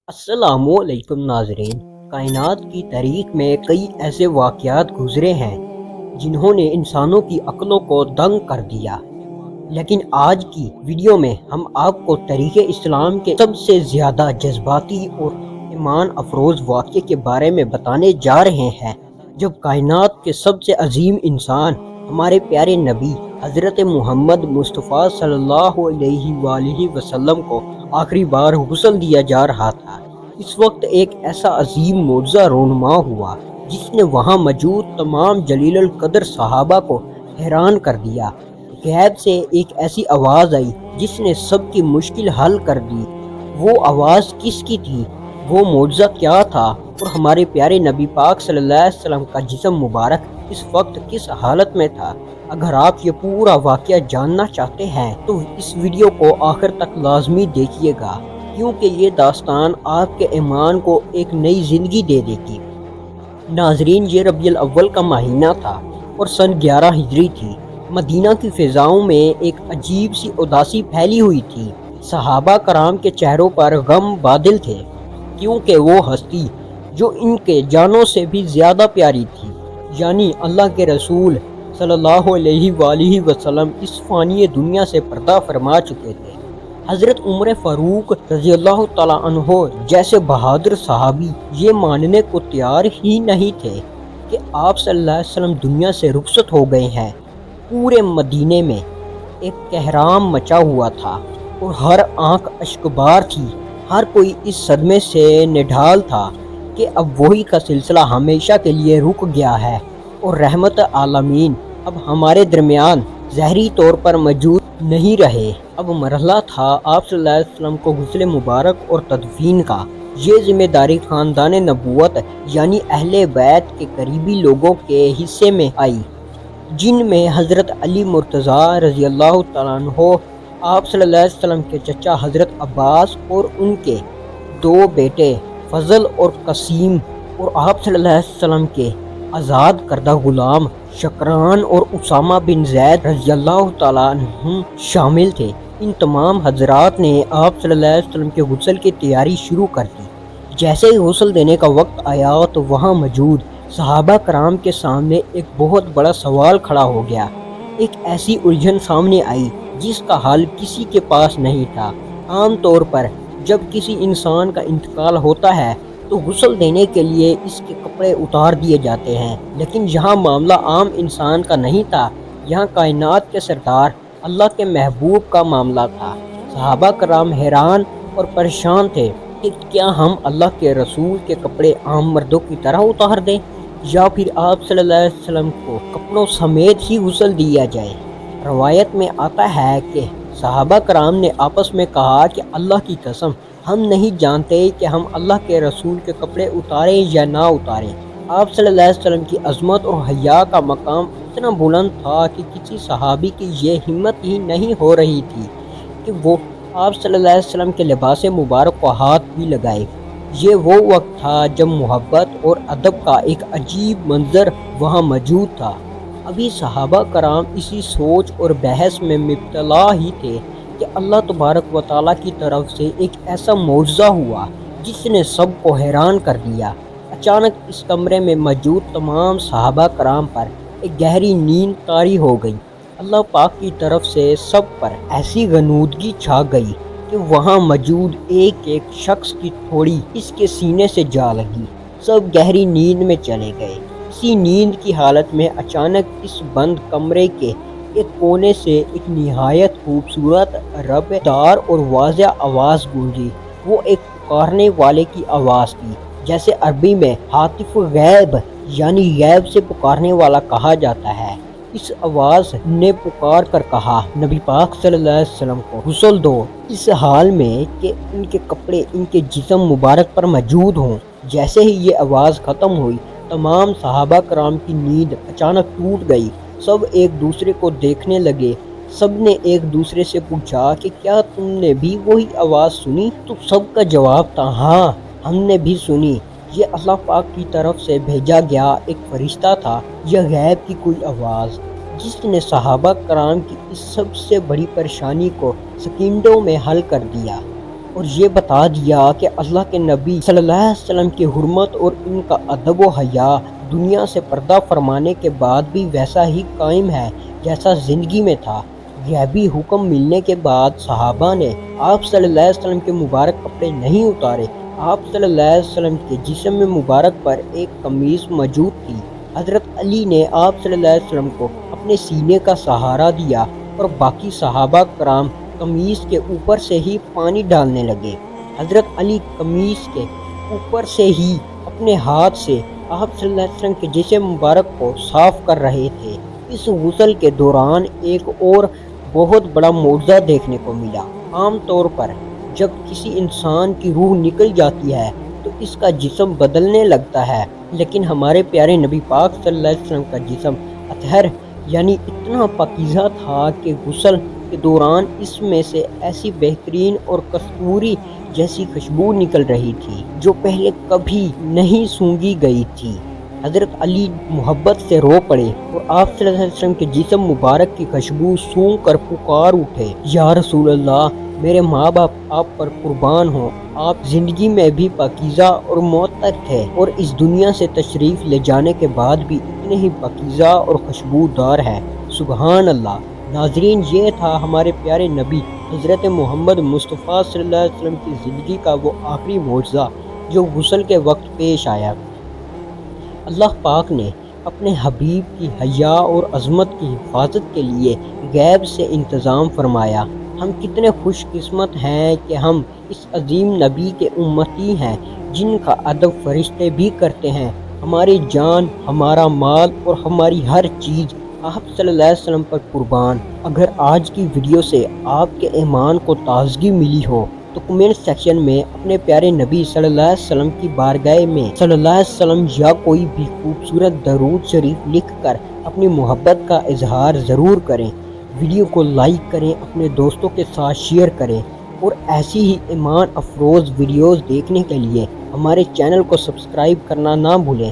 السلام علیکم ناظرین۔ کائنات کی تاریخ میں کئی ایسے واقعات گزرے ہیں جنہوں نے انسانوں کی عقلوں کو دنگ کر دیا، لیکن آج کی ویڈیو میں ہم آپ کو تاریخ اسلام کے سب سے زیادہ جذباتی اور ایمان افروز واقعے کے بارے میں بتانے جا رہے ہیں، جب کائنات کے سب سے عظیم انسان ہمارے پیارے نبی حضرت محمد مصطفیٰ صلی اللہ علیہ وآلہ وسلم کو آخری بار غسل دیا جا رہا تھا۔ اس وقت ایک ایسا عظیم معجزہ رونما ہوا جس نے وہاں موجود تمام جلیل القدر صحابہ کو حیران کر دیا۔ غیب سے ایک ایسی آواز آئی جس نے سب کی مشکل حل کر دی۔ وہ آواز کس کی تھی؟ وہ معجزہ کیا تھا؟ اور ہمارے پیارے نبی پاک صلی اللہ علیہ وسلم کا جسم مبارک اس وقت کس حالت میں تھا؟ اگر آپ یہ پورا واقعہ جاننا چاہتے ہیں تو اس ویڈیو کو آخر تک لازمی دیکھیے گا، کیونکہ یہ داستان آپ کے ایمان کو ایک نئی زندگی دے دے گی۔ ناظرین، یہ ربیع الاول کا مہینہ تھا اور سن 11 ہجری تھی۔ مدینہ کی فضاؤں میں ایک عجیب سی اداسی پھیلی ہوئی تھی۔ صحابہ کرام کے چہروں پر غم بادل تھے، کیونکہ وہ ہستی جو ان کے جانوں سے بھی زیادہ پیاری تھی، یعنی اللہ کے رسول صلی اللہ علیہ وآلہ وسلم اس فانی دنیا سے پردہ فرما چکے تھے۔ حضرت عمر فاروق رضی اللہ تعالیٰ عنہ جیسے بہادر صحابی یہ ماننے کو تیار ہی نہیں تھے کہ آپ صلی اللہ علیہ وسلم دنیا سے رخصت ہو گئے ہیں۔ پورے مدینے میں ایک کہرام مچا ہوا تھا اور ہر آنکھ اشکبار تھی۔ ہر کوئی اس صدمے سے نڈھال تھا کہ اب وہی کا سلسلہ ہمیشہ کے لیے رک گیا ہے اور رحمت عالمین اب ہمارے درمیان ظاہری طور پر موجود نہیں رہے۔ اب مرحلہ تھا آپ صلی اللہ علیہ وسلم کو غسل مبارک اور تدفین کا۔ یہ ذمہ داری خاندان نبوت یعنی اہل بیت کے قریبی لوگوں کے حصے میں آئی، جن میں حضرت علی مرتضیٰ رضی اللہ تعالیٰ عنہ، آپ صلی اللہ علیہ وسلم کے چچا حضرت عباس اور ان کے دو بیٹے فضل اور قاسم، اور آپ صلی اللہ علیہ وسلم کے آزاد کردہ غلام شکران اور اسامہ بن زید رضی اللہ تعالیٰ عنہ شامل تھے۔ ان تمام حضرات نے آپ صلی اللہ علیہ وسلم کے غسل کی تیاری شروع کر دی۔ جیسے ہی غسل دینے کا وقت آیا تو وہاں موجود صحابہ کرام کے سامنے ایک بہت بڑا سوال کھڑا ہو گیا۔ ایک ایسی الجھن سامنے آئی جس کا حل کسی کے پاس نہیں تھا۔ عام طور پر جب کسی انسان کا انتقال ہوتا ہے تو غسل دینے کے لیے اس کے کپڑے اتار دیے جاتے ہیں، لیکن یہاں معاملہ عام انسان کا نہیں تھا، یہاں کائنات کے سردار اللہ کے محبوب کا معاملہ تھا۔ صحابہ کرام حیران اور پریشان تھے کہ کیا ہم اللہ کے رسول کے کپڑے عام مردوں کی طرح اتار دیں یا پھر آپ صلی اللہ علیہ وسلم کو کپڑوں سمیت ہی غسل دیا جائے۔ روایت میں آتا ہے کہ صحابہ کرام نے آپس میں کہا کہ اللہ کی قسم ہم نہیں جانتے کہ ہم اللہ کے رسول کے کپڑے اتاریں یا نہ اتاریں۔ آپ صلی اللہ علیہ وسلم کی عظمت اور حیا کا مقام اتنا بلند تھا کہ کسی صحابی کی یہ ہمت ہی نہیں ہو رہی تھی کہ وہ آپ صلی اللہ علیہ وسلم کے لباس مبارک کو ہاتھ بھی لگائے۔ یہ وہ وقت تھا جب محبت اور ادب کا ایک عجیب منظر وہاں موجود تھا۔ ابھی صحابہ کرام اسی سوچ اور بحث میں مبتلا ہی تھے کہ اللہ تبارک و تعالیٰ کی طرف سے ایک ایسا معجزہ ہوا جس نے سب کو حیران کر دیا۔ اچانک اس کمرے میں موجود تمام صحابہ کرام پر ایک گہری نیند طاری ہو گئی۔ اللہ پاک کی طرف سے سب پر ایسی غنودگی چھا گئی کہ وہاں موجود ایک ایک شخص کی تھوڑی اس کے سینے سے جا لگی۔ سب گہری نیند میں چلے گئے۔ اسی نیند کی حالت میں اچانک اس بند کمرے کے ایک کونے سے ایک نہایت خوبصورت ربدار اور واضح آواز گونجی۔ وہ ایک پکارنے والے کی آواز تھی، جیسے عربی میں ہاتف غیب یعنی غیب سے پکارنے والا کہا جاتا ہے۔ اس آواز نے پکار کر کہا، نبی پاک صلی اللہ علیہ وسلم کو غسل دو، اس حال میں کہ ان کے کپڑے ان کے جسم مبارک پر موجود ہوں۔ جیسے ہی یہ آواز ختم ہوئی، تمام صحابہ کرام کی نیند اچانک ٹوٹ گئی۔ سب ایک دوسرے کو دیکھنے لگے۔ سب نے ایک دوسرے سے پوچھا کہ کیا تم نے بھی وہی آواز سنی؟ تو سب کا جواب تھا، ہاں ہم نے بھی سنی۔ یہ اللہ پاک کی طرف سے بھیجا گیا ایک فرشتہ تھا، یہ غیب کی کوئی آواز جس نے صحابہ کرام کی اس سب سے بڑی پریشانی کو سیکنڈوں میں حل کر دیا۔ اور یہ بتا دیا کہ اللہ کے نبی صلی اللہ علیہ وسلم کی حرمت اور ان کا ادب و حیا دنیا سے پردہ فرمانے کے بعد بھی ویسا ہی قائم ہے جیسا زندگی میں تھا۔ غیبی حکم ملنے کے بعد صحابہ نے آپ صلی اللہ علیہ وسلم کے مبارک کپڑے نہیں اتارے۔ آپ صلی اللہ علیہ وسلم کے جسم میں مبارک پر ایک قمیص موجود تھی۔ حضرت علی نے آپ صلی اللہ علیہ وسلم کو اپنے سینے کا سہارا دیا اور باقی صحابہ کرام قمیص کے اوپر سے ہی پانی ڈالنے لگے۔ حضرت علی قمیص کے اوپر سے ہی اپنے ہاتھ سے آپ صلی اللہ علیہ وسلم کے جسم مبارک کو صاف کر رہے تھے۔ اس غسل کے دوران ایک اور بہت بڑا معجزہ دیکھنے کو ملا۔ عام طور پر جب کسی انسان کی روح نکل جاتی ہے تو اس کا جسم بدلنے لگتا ہے، لیکن ہمارے پیارے نبی پاک صلی اللہ علیہ وسلم کا جسم اطہر یعنی اتنا پاکیزہ تھا کہ غسل کے دوران اس میں سے ایسی بہترین اور کستوری جیسی خوشبو نکل رہی تھی جو پہلے کبھی نہیں سونگھی گئی تھی۔ حضرت علی محبت سے رو پڑے اور آپ صلی اللہ علیہ وسلم کے جسم مبارک کی خوشبو سونگھ کر پکار اٹھے، یا رسول اللہ، میرے ماں باپ آپ پر قربان ہوں، آپ زندگی میں بھی پاکیزہ اور معطر تھے اور اس دنیا سے تشریف لے جانے کے بعد بھی اتنے ہی پاکیزہ اور خوشبودار ہیں، سبحان اللہ۔ ناظرین، یہ تھا ہمارے پیارے نبی حضرت محمد مصطفیٰ صلی اللہ علیہ وسلم کی زندگی کا وہ آخری معجزہ جو غسل کے وقت پیش آیا۔ اللہ پاک نے اپنے حبیب کی حیا اور عظمت کی حفاظت کے لیے غیب سے انتظام فرمایا۔ ہم کتنے خوش قسمت ہیں کہ ہم اس عظیم نبی کے امتی ہیں جن کا ادب فرشتے بھی کرتے ہیں۔ ہماری جان، ہمارا مال اور ہماری ہر چیز آپ صلی اللہ علیہ وسلم پر قربان۔ اگر آج کی ویڈیو سے آپ کے ایمان کو تازگی ملی ہو تو کمنٹ سیکشن میں اپنے پیارے نبی صلی اللہ علیہ وسلم کی بارگاہ میں صلی اللہ علیہ وسلم یا کوئی بھی خوبصورت درود شریف لکھ کر اپنی محبت کا اظہار ضرور کریں۔ ویڈیو کو لائک کریں، اپنے دوستوں کے ساتھ شیئر کریں اور ایسی ہی ایمان افروز ویڈیوز دیکھنے کے لیے ہمارے چینل کو سبسکرائب کرنا نہ بھولیں۔